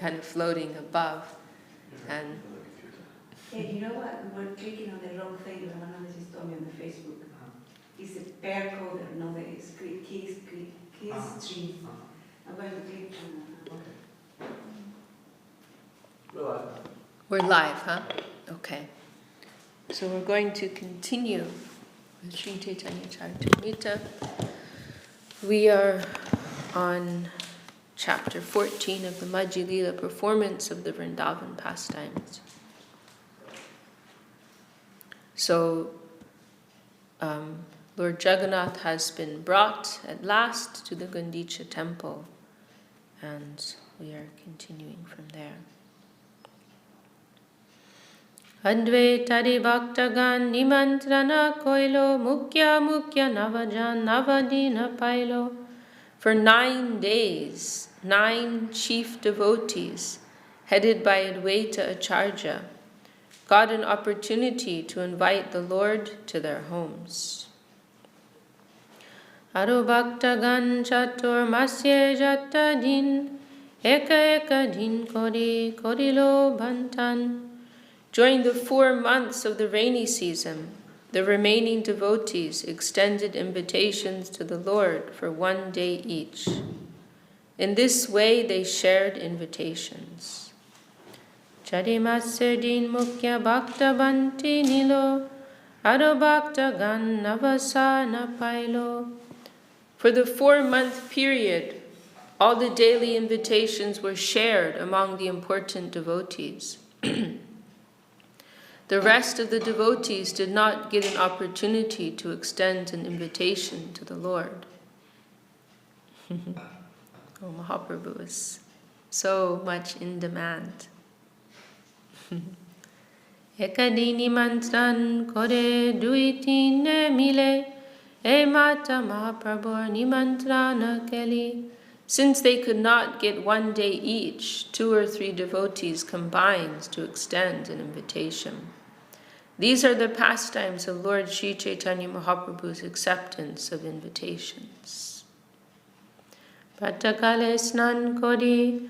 kind of floating above. And hey, you know what? We're clicking on the wrong thing. The one that just told me on the Facebook. It's a pair coder. No, that is keys tree. I'm going to click on we're live, huh? Okay. So we're going to continue with Sri Chaitanya Charitamrita. We are on chapter 14 of the Madhya Lila performance of the Vrindavan pastimes. So, Lord Jagannath has been brought at last to the Gundicha temple, and we are continuing from there. Advaitari Bhaktagan Nimantrana Koilo Mukya Navajan Navadina Pailo. For 9 days, 9 chief devotees, headed by Advaita Acharya, got an opportunity to invite the Lord to their homes. Aro Bhaktagan Chatur Masye Jata Din Eka Din Korilo Bhantan. During the 4 months of the rainy season, the remaining devotees extended invitations to the Lord for 1 day each. In this way, they shared invitations. Charimasya din mukya bhakta banti nilo, aro bhakta gan navasana pailo. For the 4-month period, all the daily invitations were shared among the important devotees. The rest of the devotees did not get an opportunity to extend an invitation to the Lord. Oh, Mahaprabhu is so much in demand. Ekadini mantran kore duitine mile, e mata Mahaprabhu nimantrana keli. Since they could not get 1 day each, 2 or 3 devotees combined to extend an invitation. These are the pastimes of Lord Sri Chaitanya Mahaprabhu's acceptance of invitations. Pratakale snan kori,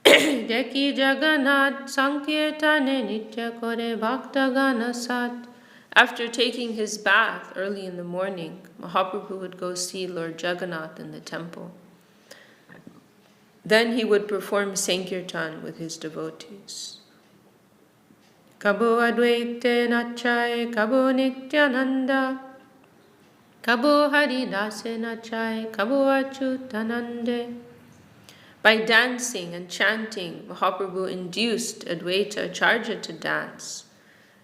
deki Jagannath sankirtane nitya kore bhaktagana sat. After taking his bath early in the morning, Mahaprabhu would go see Lord Jagannath in the temple. Then he would perform Sankirtan with his devotees. Kabo Advaita Nachai, Kabo Nityananda, Kabo Haridase Nachai, Kabo Achyutanande. By dancing and chanting, Mahaprabhu induced Advaita Acharya to dance.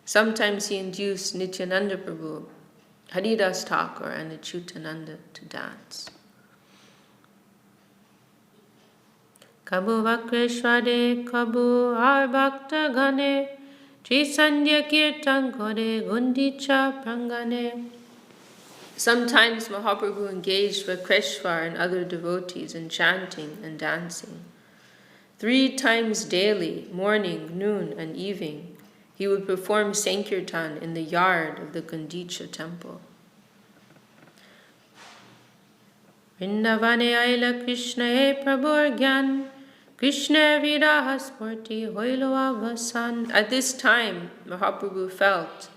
Sometimes he induced Nityananda Prabhu, Haridas Thakur, and Achyutananda to dance. Kabo Vakreshware, Kabo Arbhakta Gane, Trisandhya Kirtan Kore Gundicha Prangane. Sometimes Mahaprabhu engaged Vakreshwar and other devotees in chanting and dancing. 3 times daily, morning, noon, and evening, he would perform Sankirtan in the yard of the Gundicha temple. Vrindavane Aila Krishna e Prabhu Gyan, Krishna Viraha Sporti Hoilo Avasan. At this time, Mahaprabhu felt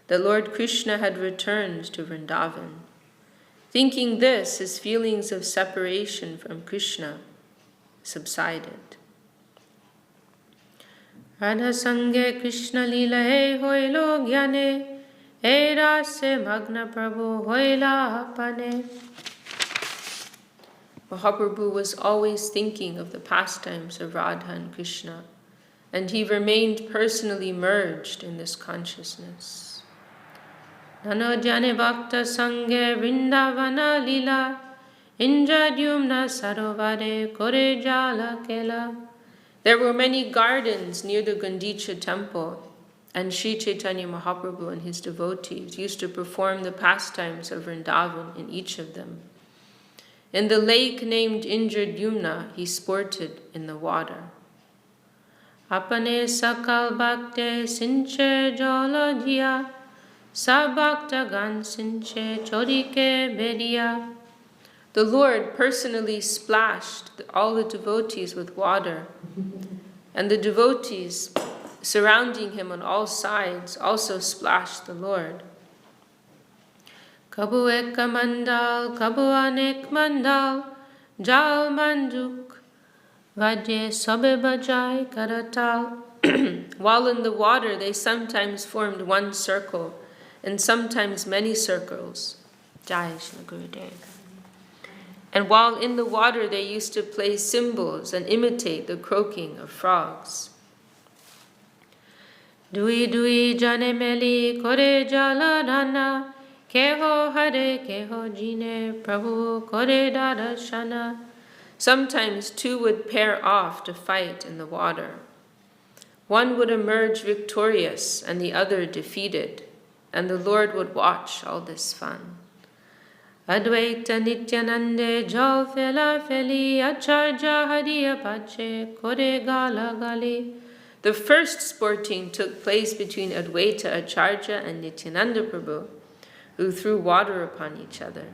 that Lord Krishna had returned to Vrindavan. Thinking this, his feelings of separation from Krishna subsided. Radha Sange Krishna Lila He Hoilo Gyane, E Rase Magna Prabhu Hoila Apane. Mahaprabhu was always thinking of the pastimes of Radha and Krishna, and he remained personally merged in this consciousness. Nano Jane Bhakta Sange Vrindavana Lila, Indradyumna Sarovare Kore Jala Kela. There were many gardens near the Gundicha temple, and Sri Chaitanya Mahaprabhu and his devotees used to perform the pastimes of Vrindavan in each of them. In the lake named Indradyumna, he sported in the water. Apane sakal bhakte sinche jala diya, sabhakta gan sinche chorike bediya. The Lord personally splashed all the devotees with water, And the devotees surrounding him on all sides also splashed the Lord. Kabu eka mandal, kabu anek mandal, jal manduk, vadye sobe bajai karatal. While in the water, they sometimes formed one circle and sometimes many circles. Jai Shri Gurudev. And while in the water, they used to play cymbals and imitate the croaking of frogs. Dui dui jane meli kore jala dana, keho hare keho jine prabhu kore darashana. Sometimes two would pair off to fight in the water. One would emerge victorious and the other defeated, and the Lord would watch all this fun. Advaita Nityanande Jal Fela Feli Acharya Hariya Pache Kore Gala Gali. The first sporting took place between Advaita Acharya and Nityananda Prabhu, who threw water upon each other.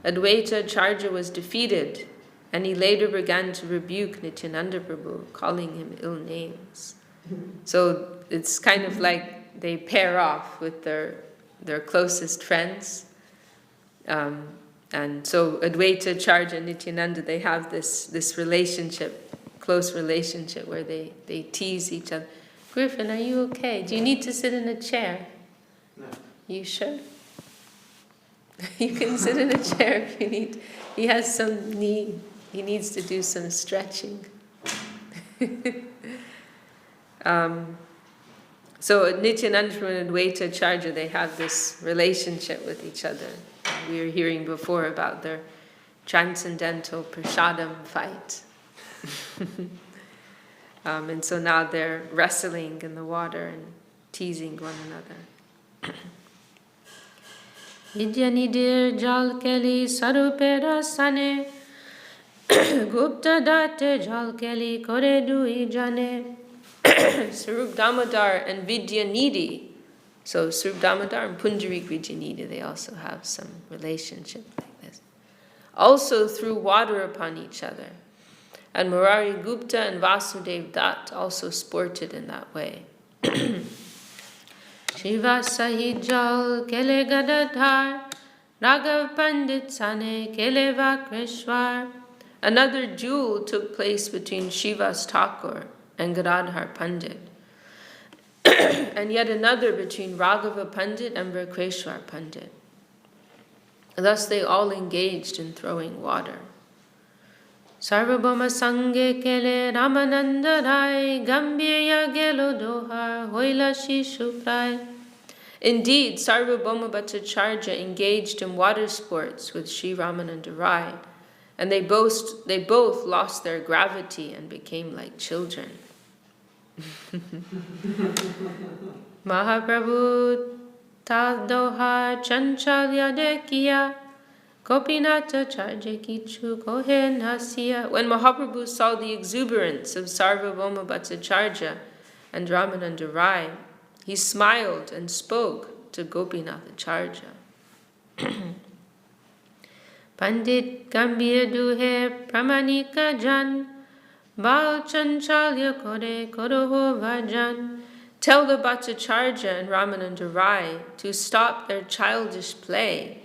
Advaita Acharya was defeated, and he later began to rebuke Nityananda Prabhu, calling him ill names. So it's kind of like they pair off with their closest friends. And so Advaita Acharya and Nityananda, they have this relationship, close relationship, where they tease each other. Griffin, are you okay? Do you need to sit in a chair? No. You sure? You can sit in a chair if you need. He has some need. He needs to do some stretching. So Nityananda and Advaita Acharya, they have this relationship with each other. We were hearing before about their transcendental prasadam fight. And so now they're wrestling in the water and teasing one another. Vidyanidir jal keli sarupera sane, gupta date jal keli kore dui jane. Swarup Damodar and Vidyanidhi. So Swarup Damodar and Pundarik Vidyanidhi, they also have some relationship like this. Also threw water upon each other. And Murari Gupta and Vasudev Dutt also sported in that way. Shiva Sahijal Kele Gadadhar, Raghav Pandit Sane Kele Vakreshwar. Another duel took place between Shiva's Thakur and Gadadhar Pandit. And yet another between Raghava Pandit and Vakreshwar Pandit. Thus they all engaged in throwing water. Sarvabhauma Sange Kele Ramananda Rai, Gambirya Gelo Dohar, Hoila Shishu Prai. Indeed, Sarvabhauma Bhattacharya engaged in water sports with Sri Ramananda Rai, and they both lost their gravity and became like children. Mahaprabhu Tadohar Chanchalya Dekiya, Gopinata Charja Kichu Kohen Hasiya. When Mahaprabhu saw the exuberance of Sarvabhauma Bhattacharya and Ramananda Rai, he smiled and spoke to Gopinatha Charja. Pandit Gambir Duhe Pramanika Jan, Bal Chanchalya Kore Koroho Vajan. Tell the Bhattacharya and Ramananda Rai to stop their childish play,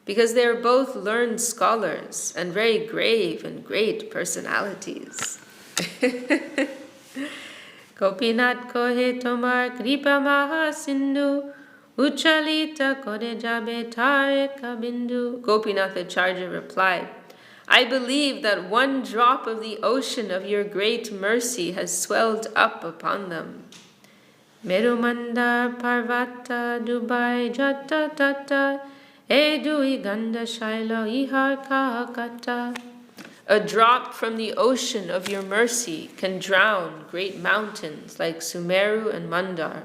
because they are both learned scholars and very grave and great personalities. Gopinath kohe tomar kripa maha sindhu, uchalita kore jabe tare kabindu. Gopinath Acharya replied, I believe that one drop of the ocean of your great mercy has swelled up upon them. Merumandar Parvata Dubai Jata Tata Edui Ganda Shaila Ihar Kahakata. A drop from the ocean of your mercy can drown great mountains like Sumeru and Mandar.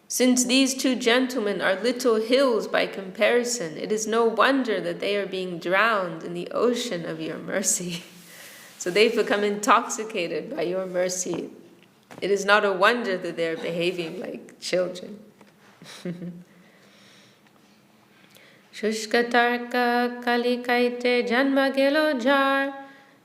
Since these two gentlemen are little hills by comparison, it is no wonder that they are being drowned in the ocean of your mercy. So they've become intoxicated by your mercy. It is not a wonder that they are behaving like children. Shushkatarka kalikaite janma gelo jar,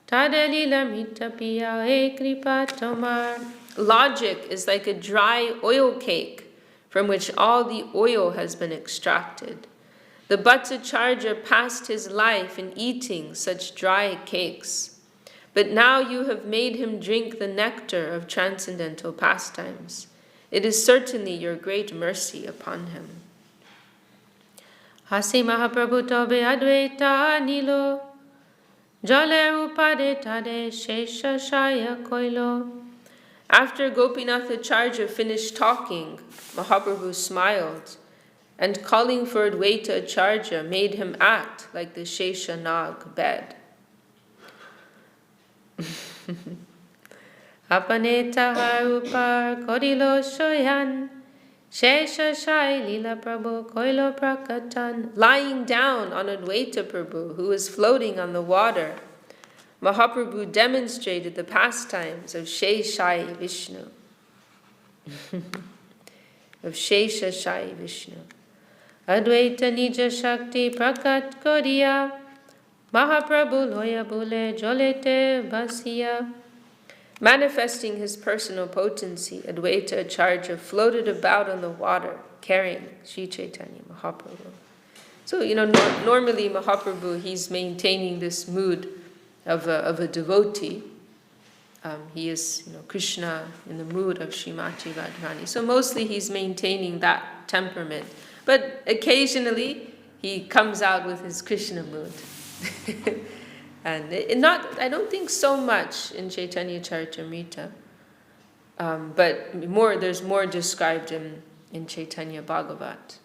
Tadelila mita piya e kripa tomar. Logic is like a dry oil cake from which all the oil has been extracted. The Bhattacharya passed his life in eating such dry cakes, but now you have made him drink the nectar of transcendental pastimes. It is certainly your great mercy upon him. Hasi Mahaprabhu tobe advaita nilo, jale upade tade shesha shaya koilo. After Gopinath Acharya finished talking, Mahaprabhu smiled, and calling for Advaita Acharya made him act like the Shesha Nag bed. Apane tahar upar kodilo shoyan, Shesha shai lila Prabhu koilo prakatan. Lying down on Advaita Prabhu, who was floating on the water, Mahaprabhu demonstrated the pastimes of Sheshai Vishnu. Of Shesha Shai Vishnu. Advaita Nija Shakti Prakat Koriya, Mahaprabhu Loya Bule Jolete Basiya. Manifesting his personal potency, Advaita Acharya floated about on the water, carrying Sri Chaitanya Mahaprabhu. So, normally Mahaprabhu, he's maintaining this mood of a devotee. He is, Krishna in the mood of Srimati Radharani. So mostly he's maintaining that temperament. But occasionally he comes out with his Krishna mood. And I don't think so much in Chaitanya Charitamrita. But there's more described in Chaitanya Bhagavat.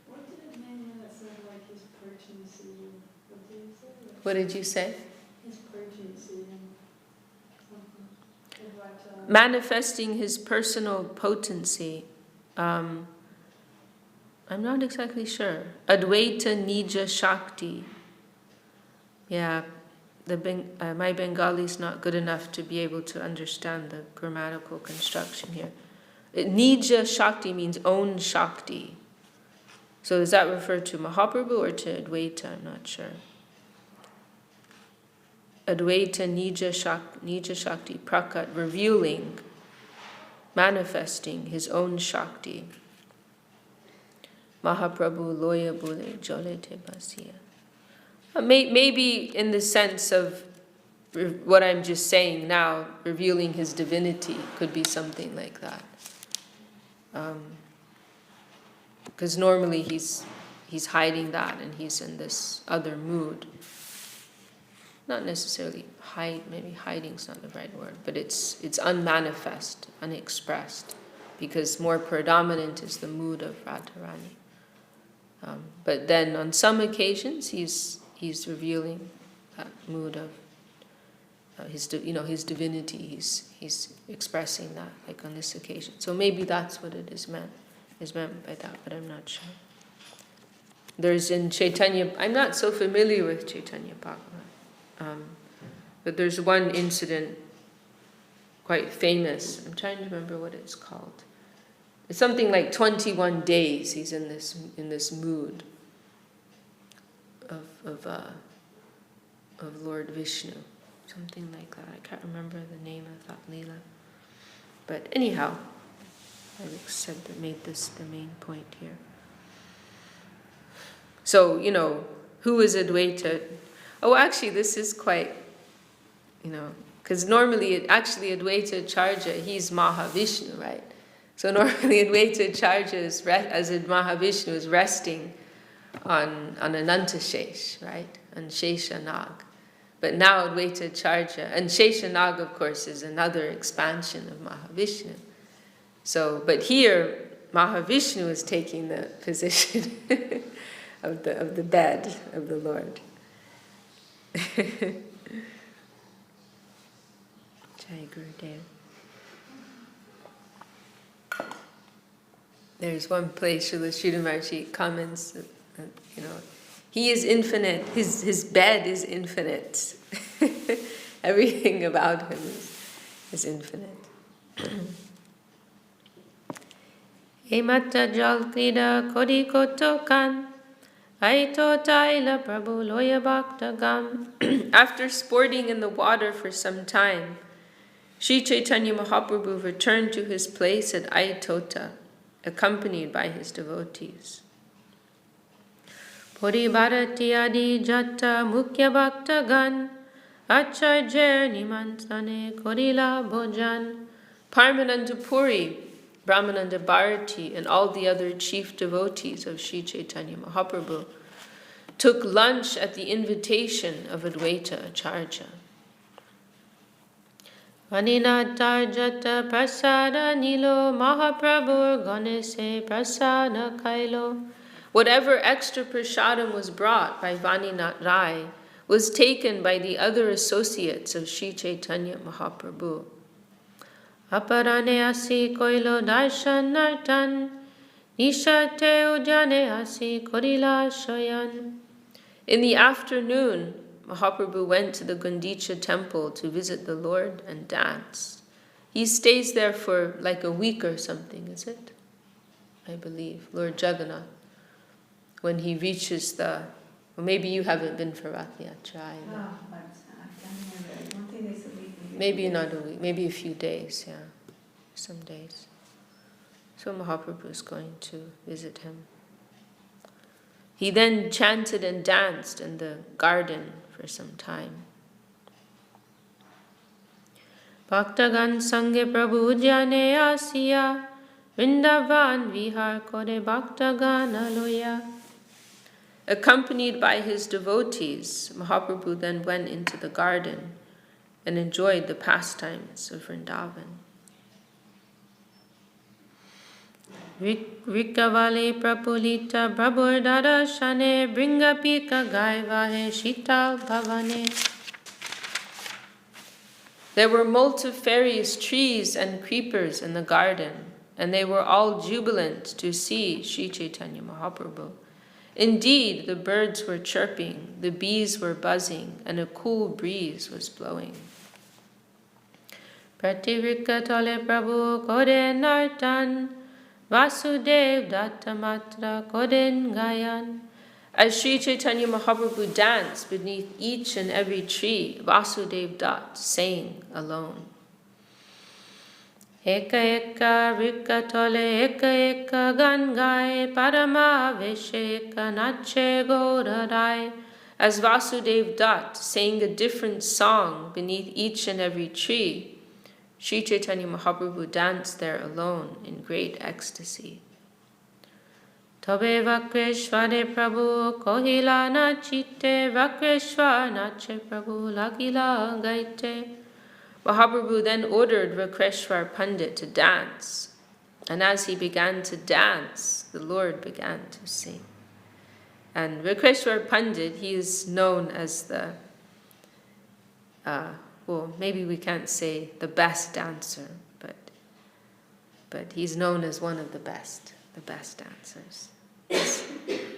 What did it mean when it said like his purgency? What did you say? His purgency and manifesting his personal potency. I'm not exactly sure. Advaita Nija Shakti. Yeah, my Bengali is not good enough to be able to understand the grammatical construction here. Nija Shakti means own Shakti. So does that refer to Mahaprabhu or to Advaita? I'm not sure. Advaita Nija Shakti Prakat, revealing, manifesting his own Shakti. Mahaprabhu Loya Bule Jolete Basiya. Maybe in the sense of what I'm just saying now, revealing his divinity, could be something like that. Because normally he's hiding that and he's in this other mood. Not necessarily maybe hiding's not the right word, but it's unmanifest, unexpressed, because more predominant is the mood of Radharani. But then on some occasions he's revealing that mood of his divinity. He's expressing that, like on this occasion. So maybe that's what it is meant by that, but I'm not sure. There's in Chaitanya, I'm not so familiar with Chaitanya Bhagavat. But there's one incident, quite famous. I'm trying to remember what it's called. It's something like 21 days he's in this mood of Lord Vishnu, something like that. I can't remember the name of that Leela. But anyhow, I made this the main point here. So who is Advaita? Oh, actually, this is quite, because normally, Advaita Acharya, he's Mahavishnu, right? So normally Advaita Acharya as Mahavishnu is resting on Anantashesh, right? On Shesha Nag. But now Advaita Acharya, and Shesha Nag, of course, is another expansion of Mahavishnu. So, but here, Mahavishnu is taking the position of the bed of the Lord. Jai Gurudev. There's one place Srila Sridhar Maharaj comments that, he is infinite, his bed is infinite. Everything about him is infinite. Emata jal krida kodi kotokan, Aito taila Prabhu loya bhakta gam. After sporting in the water for some time, Sri Chaitanya Mahaprabhu returned to his place at Aitota, accompanied by his devotees. Puri Bharati Adi Jata Mukhya Bhakta Gan Acharya Nimantane Korila Bhojan. Parmananda Puri, Brahmananda Bharati, and all the other chief devotees of Sri Chaitanya Mahaprabhu took lunch at the invitation of Advaita Acharya. Vaninatarjata prasada nilo Mahaprabhu Ganese prasada kailo. Whatever extra prasadam was brought by Vaninath Rai was taken by the other associates of Sri Chaitanya Mahaprabhu. Aparane asi koilo darshan nartan, nishate ujane asi korila shoyan. In the afternoon, Mahaprabhu went to the Gundicha temple to visit the Lord and dance. He stays there for like a week or something, is it? I believe, Lord Jagannath. When he reaches well, maybe you haven't been for Rath Yatra either. No, but I can't remember. I don't think it's a week. Maybe not a week, maybe a few days, yeah. Some days. So Mahaprabhu is going to visit him. He then chanted and danced in the garden for some time. Bhaktagan Sange Prabhu Jane Asiya Vrindavan Vihar Kore Bhaktagan Aloya. Accompanied by his devotees, Mahaprabhu then went into the garden and enjoyed the pastimes of Vrindavan. Rikavale Prapulita Prabhur Dada Shane Bringa Pika Gaivahe Shita Bhavane. There were multifarious trees and creepers in the garden, and they were all jubilant to see Sri Chaitanya Mahaprabhu. Indeed, the birds were chirping, the bees were buzzing, and a cool breeze was blowing. Prativrikatale Prabhu Kore Nartan Vasudev Dattamatra Koden Gayan. As Sri Chaitanya Mahaprabhu danced beneath each and every tree, Vasudev Dutt sang alone. Eka eka rikatole eka eka gangai parama veshe eka nache gorarai. As Vasudev Dutt sang a different song beneath each and every tree, Sri Chaitanya Mahaprabhu danced there alone in great ecstasy. Tobe Vakreshware Prabhu kohila nachite Vakreshwar nache Prabhu lagila gaite. Mahaprabhu then ordered Vakreshwar Pandit to dance, and as he began to dance, the Lord began to sing. And Vakreshwar Pandit, he is known as the maybe we can't say the best dancer, but he's known as one of the best dancers.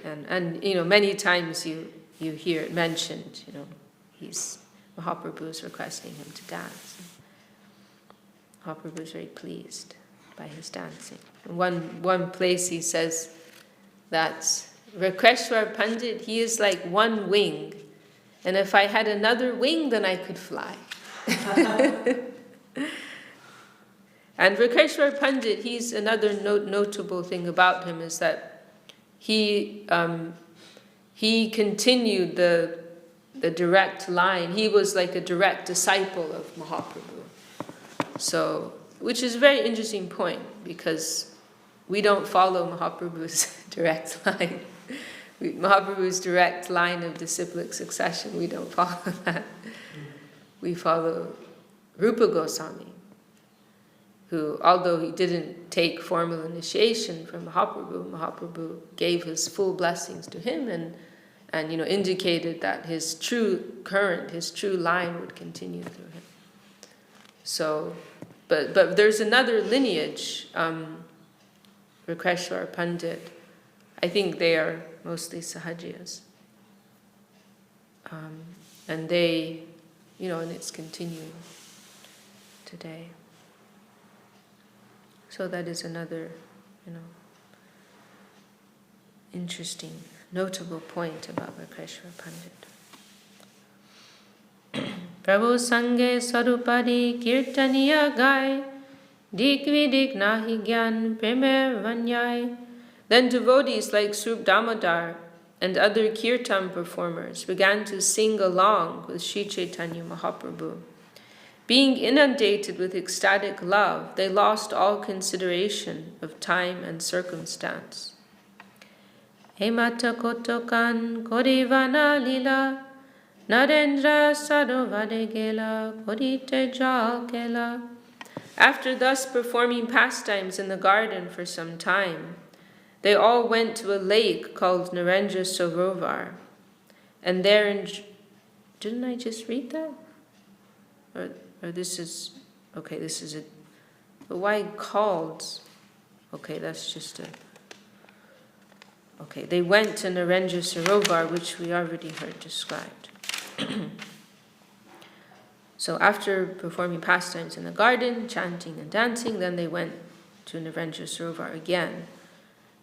And you know, many times you hear it mentioned, you know, Mahaprabhu is requesting him to dance. Mahaprabhu is very pleased by his dancing. In one place he says that Vakreshwar Pandit, he is like one wing, and if I had another wing, then I could fly. And Vakreshwar Pandit, he's another notable thing about him is that he continued the direct line. He was like a direct disciple of Mahaprabhu. So, which is a very interesting point because we don't follow Mahaprabhu's direct line. Mahaprabhu's direct line of disciplic succession, we don't follow that. We follow Rupa Goswami, who, although he didn't take formal initiation from Mahaprabhu gave his full blessings to him and indicated that his true line would continue through him. So, but there's another lineage, Vakreshwar Pandit. I think they are mostly Sahajiyas. And they, and it's continuing today. So that is another, interesting notable point about Vakeshwara Pandit. Prabhu Sange Sarupadi Kirtaniya Gai Dikvidik Nahi Gyan Preme Vanyai. Then devotees like Srup Damodar and other kirtan performers began to sing along with Sri Chaitanya Mahaprabhu. Being inundated with ecstatic love, they lost all consideration of time and circumstance. Hemata Kotokan Korivana Lila Narendra Sadovade Gela Korite Jal Gela. After thus performing pastimes in the garden for some time, they all went to a lake called Narendra Sarovar. And there, didn't I just read that? Or this is, okay, this is it. But why called? Okay, that's just a, okay, they went to Narendra Sarovar, which we already heard described. So after performing pastimes in the garden, chanting and dancing, then they went to Narendra Sarovar again,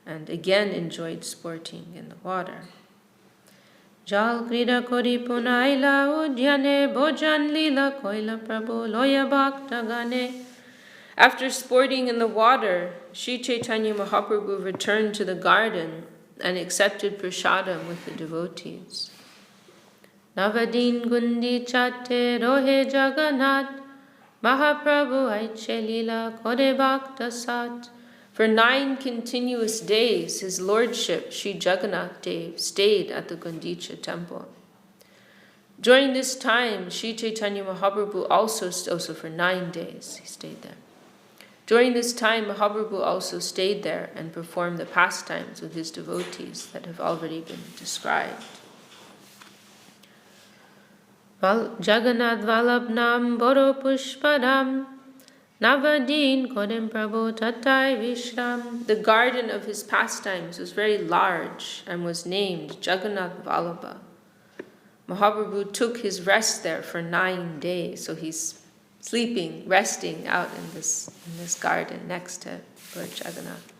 and again enjoyed sporting in the water. Jal krida kori punaila udyane bojan lila koila prabhu loya bhakta gane. After sporting in the water, Sri Chaitanya Mahaprabhu returned to the garden and accepted prasadam with the devotees. Navadin gundi chatte rohe jagannath Mahaprabhu aiche lila kore bhakta sat. For 9 continuous days, his lordship, Sri Jagannath Dev, stayed at the Gundicha temple. During this time, Sri Chaitanya Mahaprabhu also for 9 days, he stayed there. During this time, Mahaprabhu also stayed there and performed the pastimes with his devotees that have already been described. Jagannath Vallabhnam Boro Pushpadam Navadin Kodem Prabhu Tatai Vishram. The garden of his pastimes was very large and was named Jagannath Vallabha. Mahaprabhu took his rest there for 9 days, so he's sleeping, resting out in this garden next to Lord Jagannath.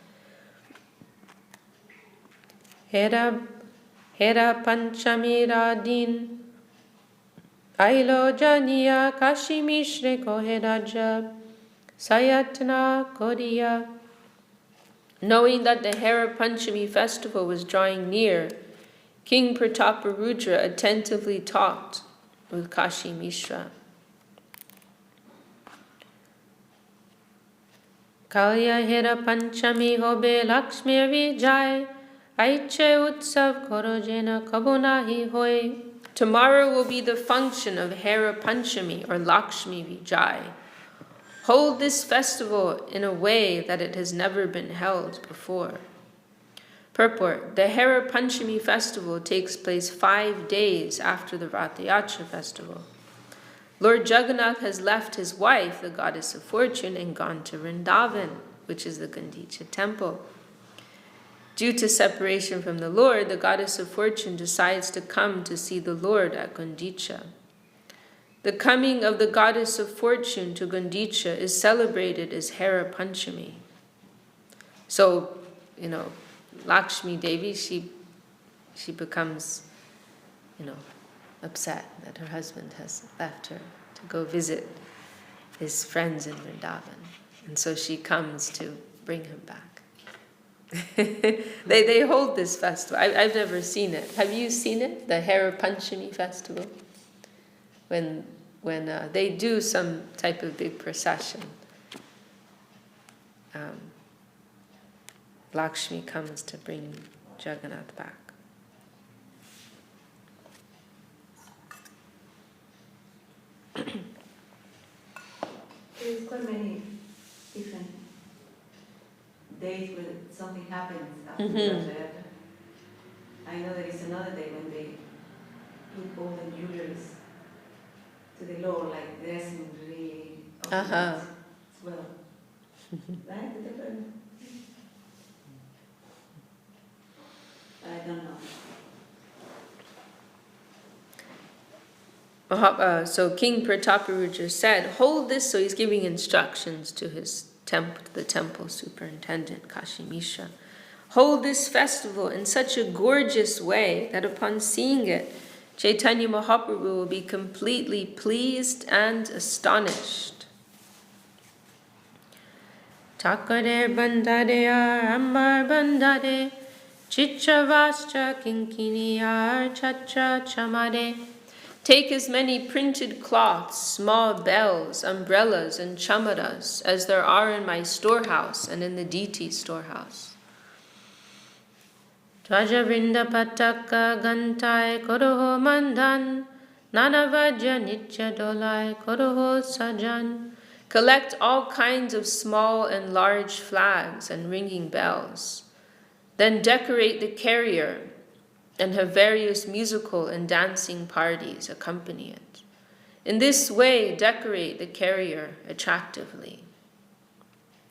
Hera Panchami Radin Ailo Janiya Kashimishre Koheraja Sayatna Koriya. Knowing that the Hera Panchami festival was drawing near, King Prataparudra attentively talked with Kashi Mishra. Kalya Hera Panchami hobe Lakshmi Vijay Aiche Utsav Korojena Kabunahi Hoy. Tomorrow will be the function of Hera Panchami or Lakshmi Vijay. Hold this festival in a way that it has never been held before. Purport: the Hera Panchami festival takes place 5 days after the Rath Yatra festival. Lord Jagannath has left his wife, the goddess of fortune, and gone to Vrindavan, which is the Gundicha temple. Due to separation from the Lord, the goddess of fortune decides to come to see the Lord at Gundicha. The coming of the goddess of fortune to Gundicha is celebrated as Hera Panchami. So, Lakshmi Devi, she becomes, upset that her husband has left her to go visit his friends in Vrindavan. And so she comes to bring him back. They hold this festival. I've never seen it. Have you seen it? The Hera Panchami festival? When they do some type of big procession, Lakshmi comes to bring Jagannath back. There's quite many different days when something happens after the Yatra. I know there is another day when they put all the jewelries to the Lord, like dressing really as well. Right? The different. I don't know. So King Prataparudra said, hold this, so he's giving instructions to the temple superintendent, Kashi Mishra. hold this festival in such a gorgeous way that upon seeing it, Chaitanya Mahaprabhu will be completely pleased and astonished. Takare bandare ambar bandare, Ch.Ch vascha kinkiniyar Ch.Ch chamare. Take as many printed cloths, small bells, umbrellas, and chamaras as there are in my storehouse and in the deity storehouse. Tvaja vrinda pataka gantai koroho mandan, nanavajya nitya dolai koroho sajan. Collect all kinds of small and large flags and ringing bells. Then decorate the carrier and have various musical and dancing parties accompany it. In this way, decorate the carrier attractively.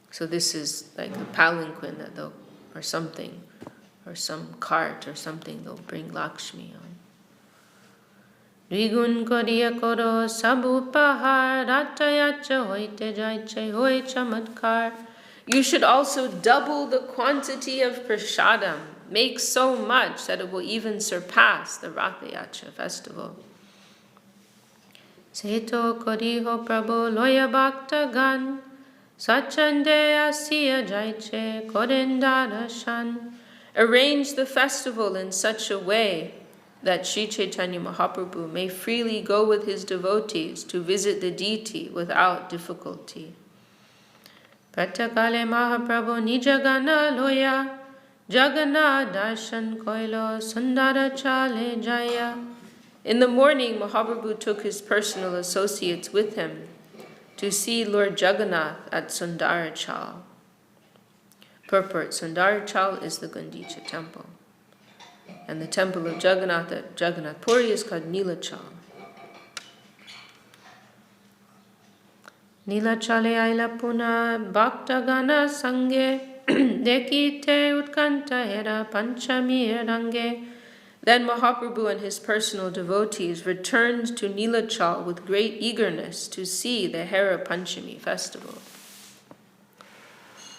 So this is like a palanquin that they'll, or something, or some cart or something they'll bring Lakshmi on. Dvigun koriya koro sabupahar ratayacha hoite jaiche hoi chamatkar. You should also double the quantity of prasadam. Make so much that it will even surpass the Rathayacha festival. Seto koriho prabhu loya bhakta gan, sachande asiya jaiche korendara shan. Arrange the festival in such a way that Sri Chaitanya Mahaprabhu may freely go with his devotees to visit the deity without difficulty. Pratyakale Mahaprabhu nijagana loya, Jagannath darshan koilo sundara chale jaya. In the morning, Mahaprabhu took his personal associates with him to see Lord Jagannath at Sundarachal. Purport: Sundarachal is the Gundicha temple, and the temple of Jagannath at Jagannath Puri is called Nilachal. Nilachale aila puna bhakta gana sange, dekite utkanta hera panchami range. Then Mahaprabhu and his personal devotees returned to Nilachal with great eagerness to see the Hera Panchami festival.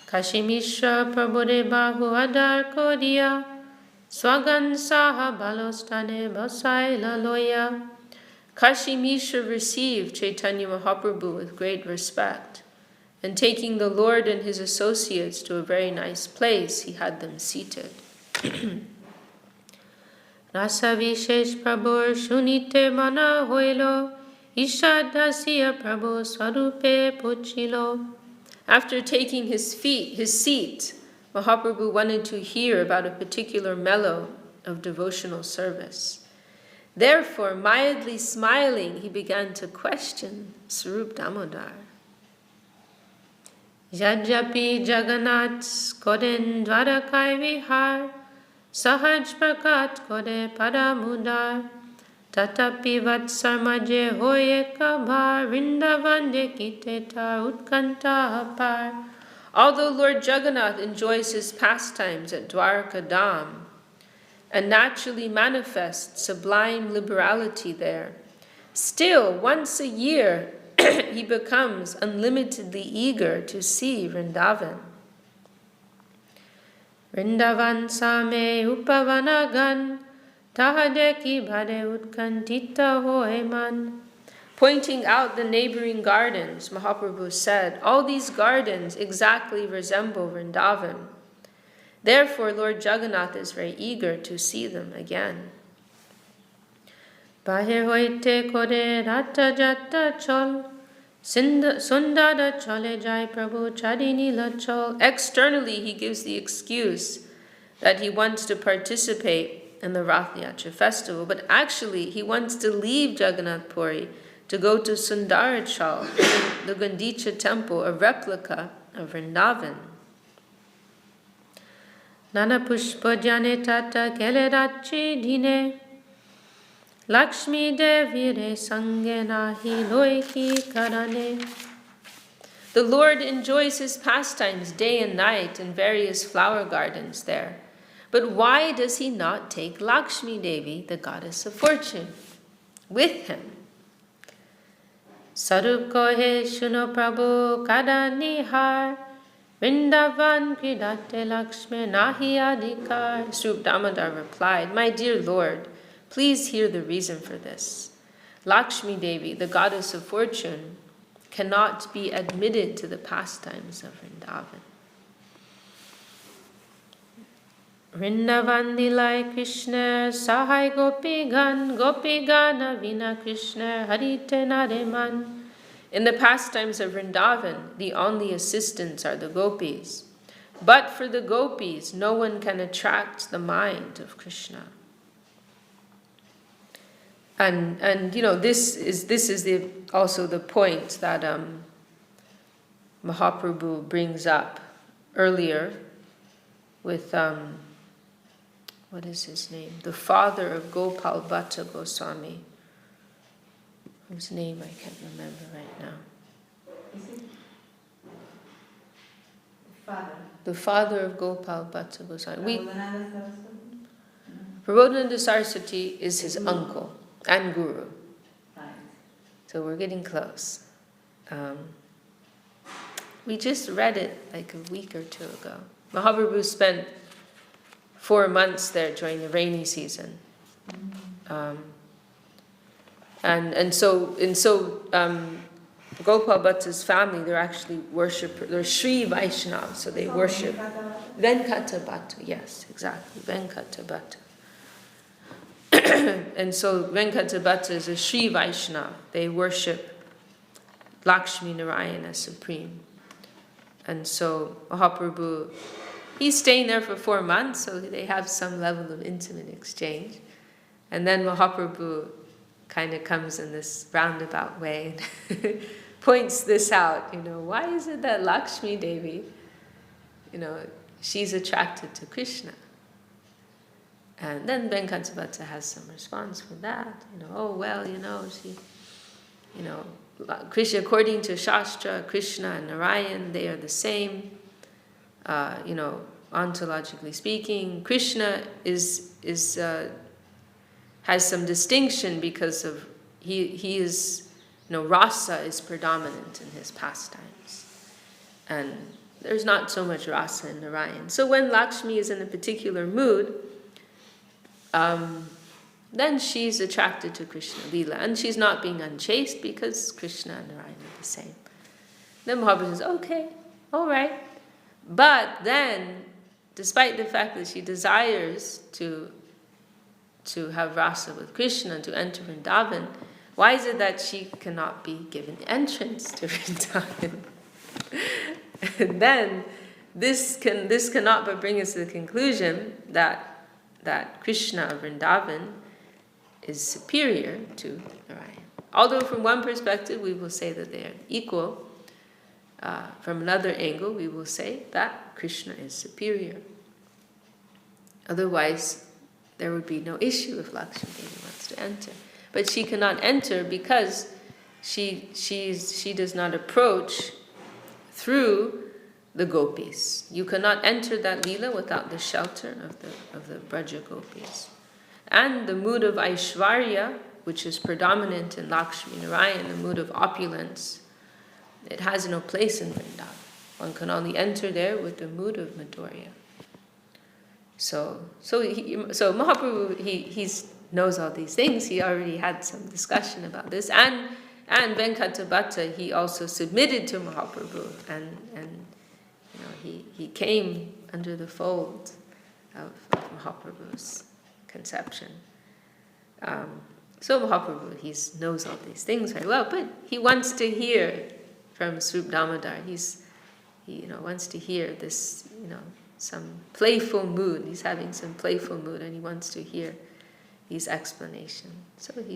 Kashimishra Prabhude Bahu Adar Kodiya, Swagan Saha Balostane Basai Laloya. Kashimishra received Chaitanya Mahaprabhu with great respect, and taking the Lord and his associates to a very nice place, he had them seated. Rasa Vishesh Prabhu Shunite Mana Hoilo, Ishadhasiya Prabhu Swarupe Puchilo. After taking his seat, Mahaprabhu wanted to hear about a particular mellow of devotional service. Therefore, mildly smiling, he began to question Swarup Damodar. Yajyapi Jagannath Koden Dwarakai Vihar, Sahaj Prakat Kode Paramudar, Tatapi Vatsar Maje Hoye Kabhar, Vrindavan Dekitetar Utkanta Apar. Although Lord Jagannath enjoys his pastimes at Dwarka Dham and naturally manifests sublime liberality there, still once a year he becomes unlimitedly eager to see Vrindavan. Vrindavan same upavanagan, tahadeki bhade utkantita hoeman. Pointing out the neighboring gardens, Mahaprabhu said, all these gardens exactly resemble Vrindavan. Therefore, Lord Jagannath is very eager to see them again. Bahir hoite kore rata jata chol, sundara chole jai Prabhu charini lachol. Externally, he gives the excuse that he wants to participate in the Rathayacha festival, but actually he wants to leave Jagannath Puri to go to Sundarachal, the Gundicha temple, a replica of Vrindavan. Nana pushpa jane tata kele rachi dhine, Lakshmi Devi re sange nahi loiki karane. The Lord enjoys his pastimes day and night in various flower gardens there. But why does he not take Lakshmi Devi, the goddess of fortune, with him? Sarup kohe shuno Prabhu kada nihar, Vrindavan Kridate Lakshmi Nahi Adhikar. Srup Damodar replied, My dear Lord, please hear the reason for this. Lakshmi Devi, the goddess of fortune, cannot be admitted to the pastimes of Vrindavan. Vrindavan Dilai Krishna Sahai Gopi Gana Vina Krishna Harite Nareman. In the pastimes of Vrindavan, the only assistants are the gopis. But for the gopis, no one can attract the mind of Krishna. And this is also the point that Mahaprabhu brings up earlier with what is his name? The father of Gopal Bhatta Goswami, whose name I can't remember right now. Is it the father? The father of Gopal Bhatta Goswami. Prabodhananda Saraswati? Prabodhananda Saraswati is his uncle and guru. Right. So we're getting close. We just read it like a week or two ago. Mahaprabhu spent 4 months there during the rainy season. And so Gopal Bhatta's family, they're actually they're Sri Vaishnava, so they worship Venkata Bhatta, yes, exactly, Venkata Bhatta. And so Venkata Bhatta is a Sri Vaishnava. They worship Lakshmi Narayana as supreme. And so Mahaprabhu, he's staying there for 4 months, so they have some level of intimate exchange. And then Mahaprabhu kind of comes in this roundabout way and points this out, why is it that Lakshmi Devi, she's attracted to Krishna? And then Venkata Bhatta has some response for that, she, Krishna, according to Shastra, Krishna and Narayan, they are the same, ontologically speaking. Krishna has some distinction because of he is rasa is predominant in his pastimes, and there's not so much rasa in Narayan. So when Lakshmi is in a particular mood, then she's attracted to Krishna Leela, and she's not being unchaste because Krishna and Narayan are the same. Then Mahaprabhu says, okay, all right, but then, despite the fact that she desires to have rasa with Krishna, to enter Vrindavan, why is it that she cannot be given entrance to Vrindavan? And then this cannot but bring us to the conclusion that Krishna of Vrindavan is superior to Narayan. Although from one perspective we will say that they are equal, from another angle we will say that Krishna is superior. Otherwise, there would be no issue if Lakshmi Devi wants to enter. But she cannot enter because she does not approach through the gopis. You cannot enter that Leela without the shelter of the Braja gopis. And the mood of Aishwarya, which is predominant in Lakshmi Narayan, the mood of opulence, it has no place in Vrindavan. One can only enter there with the mood of Madhurya. So Mahaprabhu, he knows all these things. He already had some discussion about this, and Venkata Bhatta, he also submitted to Mahaprabhu, and he came under the fold of Mahaprabhu's conception. So Mahaprabhu, he knows all these things very well, but he wants to hear from Srup Damodar. He wants to hear this, some playful mood. He's having some playful mood, and he wants to hear these explanations. So he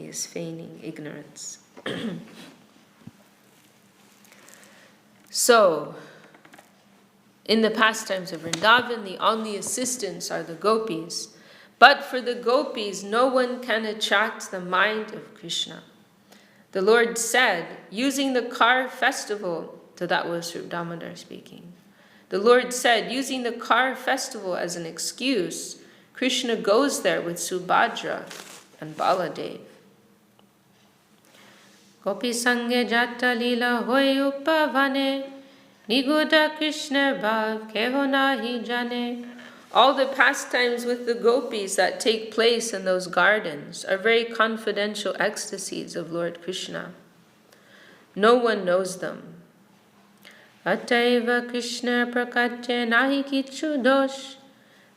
is feigning ignorance. So, in the pastimes of Vrindavan, the only assistants are the gopis. But for the gopis, no one can attract the mind of Krishna. The Lord said, using the car festival, so that was Srup Damodar speaking. The Lord said, using the car festival as an excuse, Krishna goes there with Subhadra and Baladev. Gopi sange jata lila hoy upavane Niguda Krishna Bhav Keho Nahi Jane. All the pastimes with the gopis that take place in those gardens are very confidential ecstasies of Lord Krishna. No one knows them. Ataiva Krishna Prakatya Nahi Kichu Dosh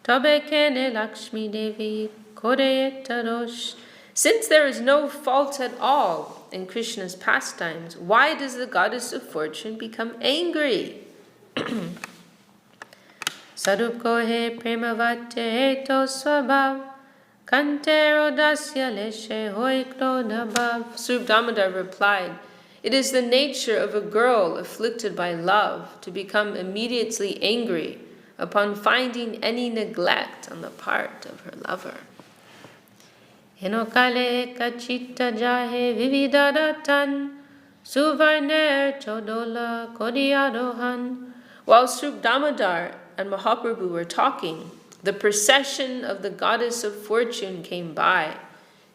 Tabe Kene Lakshmi Devi Kore Tarosh. Since there is no fault at all in Krishna's pastimes, why does the goddess of fortune become angry? Sarup Kohe Premavate Eto Swabhav Kantero Dasya Leshe Hoi Krodhabhav. Sriyukta Damodar replied, "It is the nature of a girl afflicted by love to become immediately angry upon finding any neglect on the part of her lover." Hinokale kachita jahe vividaratan suvarner chodola kodiyarohan. While Sriyukta Damodar and Mahaprabhu were talking, the procession of the goddess of fortune came by.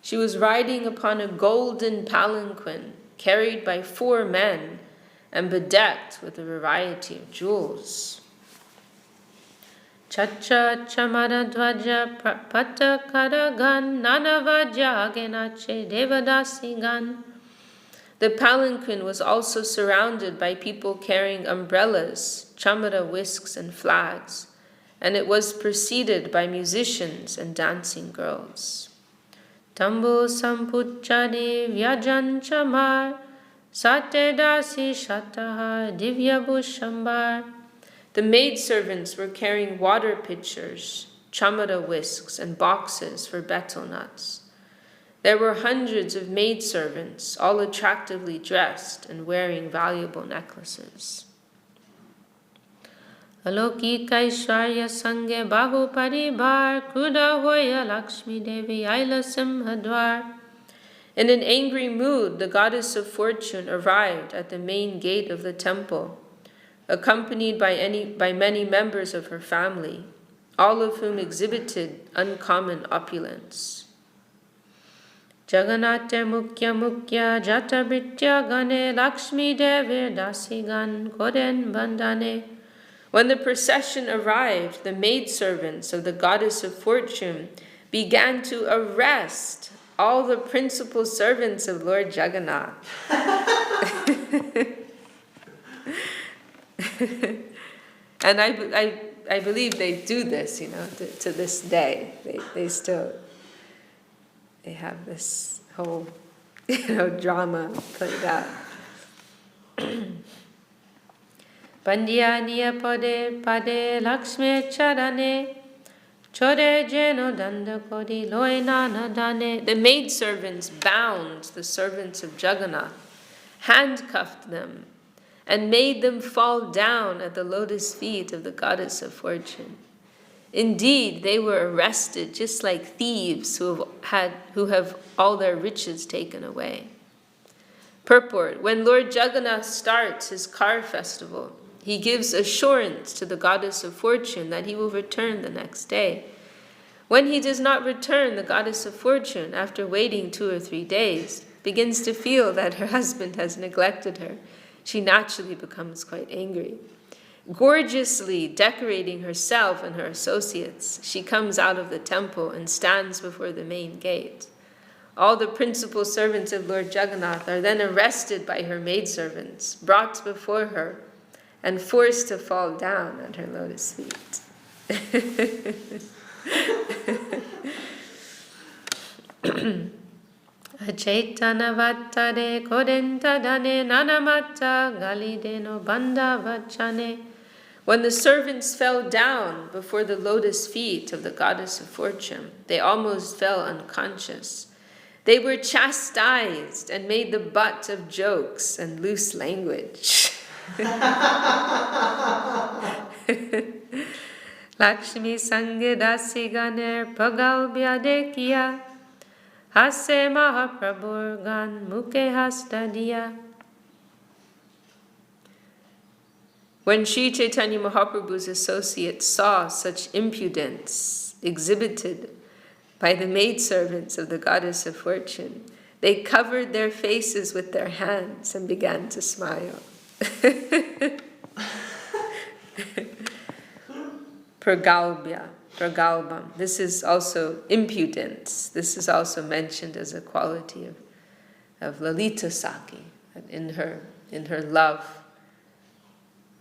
She was riding upon a golden palanquin carried by 4 men and bedecked with a variety of jewels. Ch.Ch. Chamaradvaja Pata Karagan Nanavaja Agenache Devadasi Gan. The palanquin was also surrounded by people carrying umbrellas, chamara whisks, and flags, and it was preceded by musicians and dancing girls. Tambu Sampuchadi Vyajan Chamar Sate Dasi Shatahar Divya Bushambar. The maidservants were carrying water pitchers, chamara whisks, and boxes for betel nuts. There were hundreds of maidservants, all attractively dressed and wearing valuable necklaces. Aloki Kaishwarya Sange Bahu Paribar Kruda Hoya Lakshmi Devi Aila Simhadwar. In an angry mood, the goddess of fortune arrived at the main gate of the temple, accompanied by many members of her family, all of whom exhibited uncommon opulence. Jagannatha Mukya Jata Britya Gane Lakshmi Devir Dasigan Koden Bandane. When the procession arrived, the maidservants of the goddess of fortune began to arrest all the principal servants of Lord Jagannath. And I believe they do this, to this day. They have this whole, drama played out. Pandya pade Lakshmi charane chore jeno danda kodi loina nadane. The maidservants bound the servants of Jagannath, handcuffed them, and made them fall down at the lotus feet of the goddess of fortune. Indeed, they were arrested just like thieves who have all their riches taken away. Purport: when Lord Jagannath starts his car festival, he gives assurance to the goddess of fortune that he will return the next day. When he does not return, the goddess of fortune, after waiting 2 or 3 days, begins to feel that her husband has neglected her. She naturally becomes quite angry. Gorgeously decorating herself and her associates, she comes out of the temple and stands before the main gate. All the principal servants of Lord Jagannath are then arrested by her maidservants, brought before her, and forced to fall down at her lotus feet. Achaitana vattare kodenta dane nanamata galideno banda vachane. When the servants fell down before the lotus feet of the goddess of fortune, they almost fell unconscious. They were chastised and made the butt of jokes and loose language. Lakshmi sange dasi ganer pagal byadekiya hase mahaprabhur gan muke hastadiya. When Sri Chaitanya Mahaprabhu's associates saw such impudence exhibited by the maidservants of the goddess of fortune, they covered their faces with their hands and began to smile. pragalbam. This is also impudence. This is also mentioned as a quality of Lalita Saki, in her love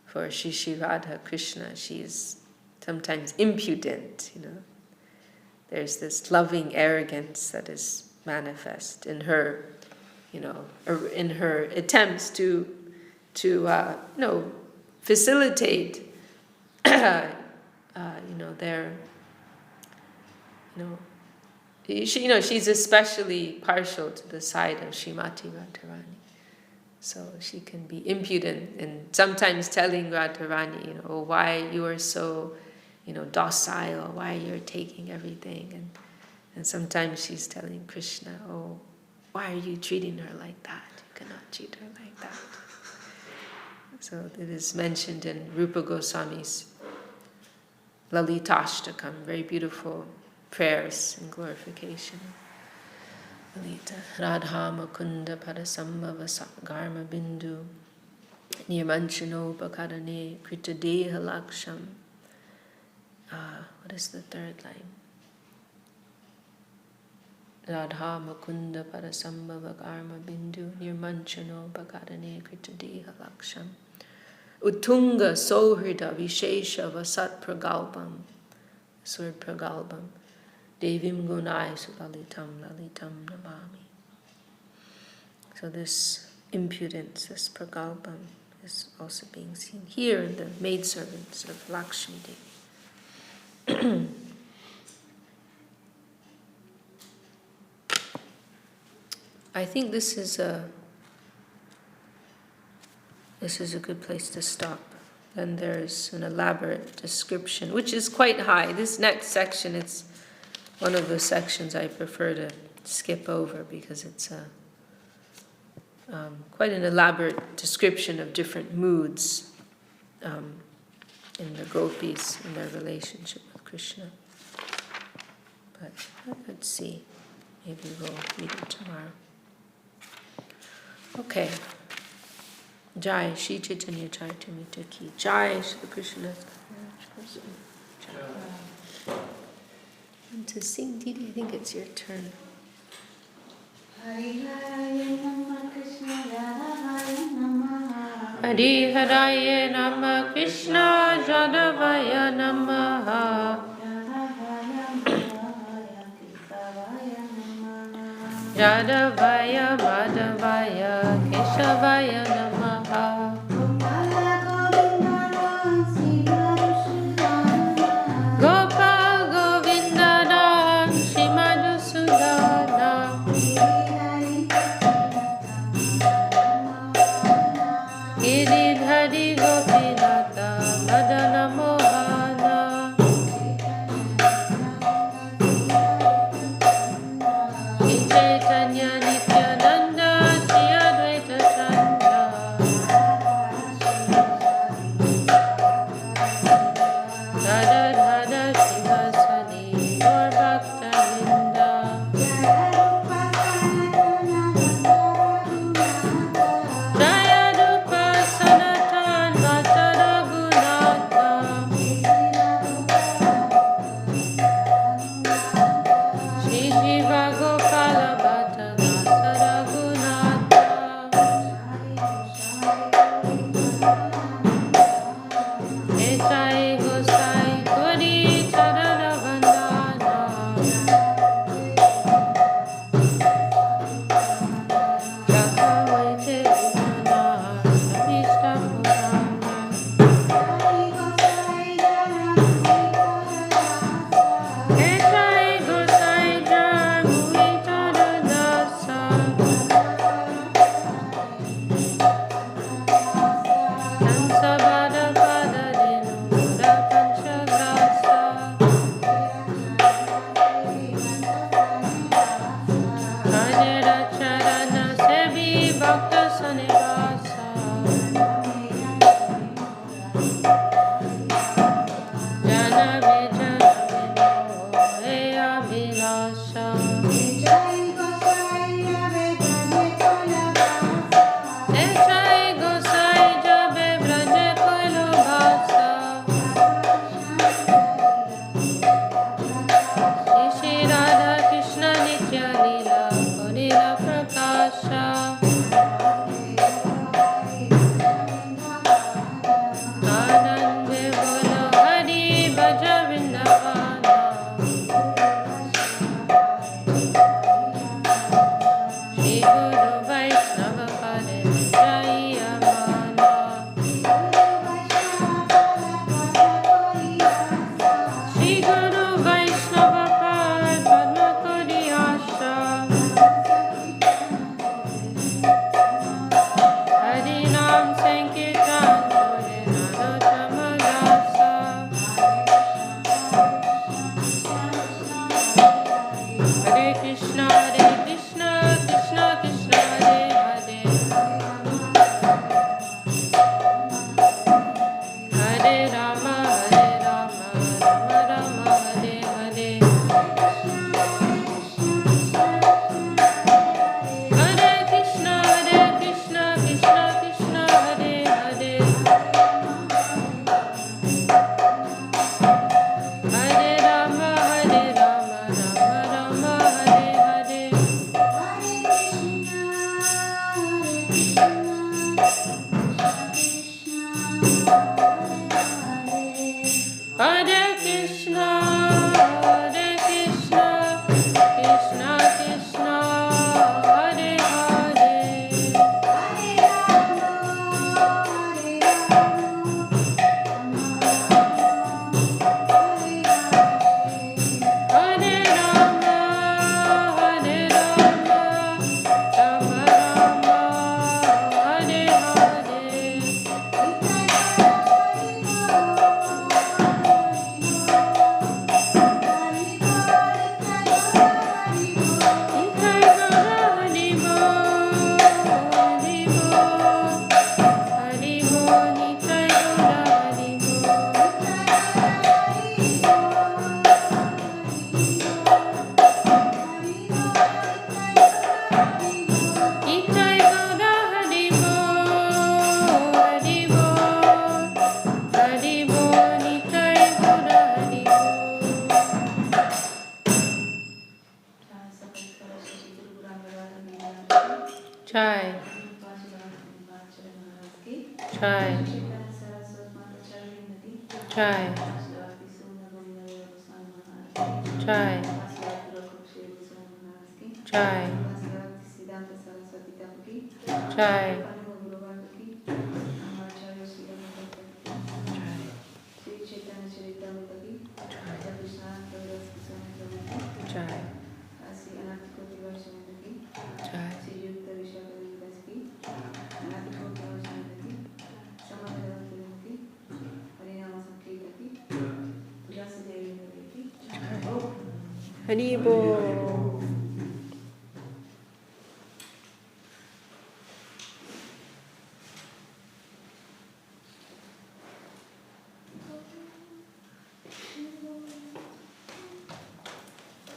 for Shri Radha Krishna. She is sometimes impudent, There's this loving arrogance that is manifest in her, in her attempts to facilitate, their, she's especially partial to the side of Srimati Radharani. So she can be impudent and sometimes telling Radharani, why you are so, docile, why you're taking everything. And sometimes she's telling Krishna, why are you treating her like that? You cannot treat her like that. So it is mentioned in Rupa Goswami's Lalitashtakam, very beautiful prayers and glorification. Lalita Radha Mukunda Padasambhava Garma Bindu Nirmanchano Pakarane Kritadeha Laksham. What is the third line? Radha Mukunda Padasambhava Garma Bindu Nirmanchano Pakarane Kritadeha Laksham. Utunga Sohrida Vishesha Vasat Pragalbam. This word Pragalbam. Devim Gunai Sulalitam Lalitam Namami. So this impudence, this Pragalbam, is also being seen here in the maidservants of Lakshmi Devi. I think this is a good place to stop. Then there's an elaborate description, which is quite high. This next section, it's one of the sections I prefer to skip over because it's quite an elaborate description of different moods in the gopis in their relationship with Krishna. But let's see. Maybe we'll read it tomorrow. Okay. Jai Shri Chaitanya Charitamrita Ki Jai Shri Krishna. And to sing, Didi, I think it's your turn. Hari Haraye Namah Krishna Yadavaya Namaha. Hari Haraye Namah Krishna Yadavaya Namaha. Yadavaya Madhavaya Keshavaya Namaha. Gopal Govindana Shrimad Sudana. Giridhari Gopinata Madana Mohana. Chaitanya Nityananda Shri Advaita Chanda. Jai. Jai. Jai. Jai. Jai. Jai. Sriyukta, Vishakha, Devidasi, Haribo.